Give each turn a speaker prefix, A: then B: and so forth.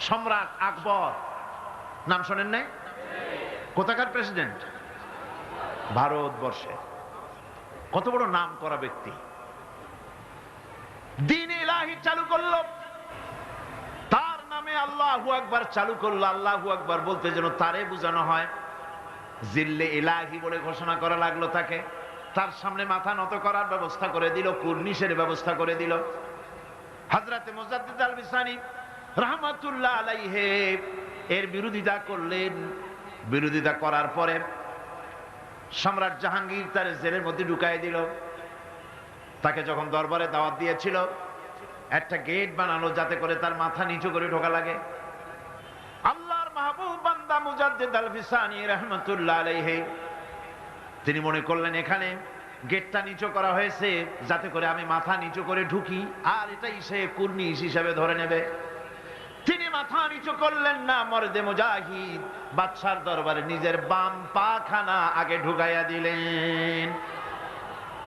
A: সম্রাট আকবর নাম শোনেন নাই? কোথাকার প্রেসিডেন্ট? ভারতবর্ষে। কত বড় নাম করা ব্যক্তি, দ্বীন ইলাহি চালু করলো, তার নামে আল্লাহু আকবার চালু করলো। আল্লাহু আকবার বলতে যেন তারে বোঝানো হয়। জিল্লে ইলাহি বলে ঘোষণা করা লাগলো তাকে। তার সামনে মাথা নত করার ব্যবস্থা করে দিল, কুর্নিশের ব্যবস্থা করে দিল। হযরতে মুজাদ্দিদ আল বিসানি রাহমাতুল্লাহ আলাইহি এর বিরোধিতা করলেন। বিরোধিতা করার পরে সম্রাট জাহাঙ্গীর তার জেলের মধ্যে ঢুকাই দিল। তাকে যখন দরবারে দাওয়াত দিয়েছিল, একটা গেট বানালো যাতে করে তার মাথা নিচু করে ঢোকা লাগে। আল্লাহর মাহবুব বান্দা মুজাদ্দিদ আল বিসানি রাহমাতুল্লাহ আলাইহি তিনি মনে করলেন এখানে গেটটা নিচু করা হয়েছে যাতে করে আমি মাথা নিচু করে ঢুকি, আর এটাই সে কুর্নিশ হিসাবে ধরে নেবে। তিনি মাথা নিচু করলেন না, মর্দে মুজাহিদ বাদশার দরবারে নিজের বাম পাখানা আগে ঢুকাইয়া দিলেন।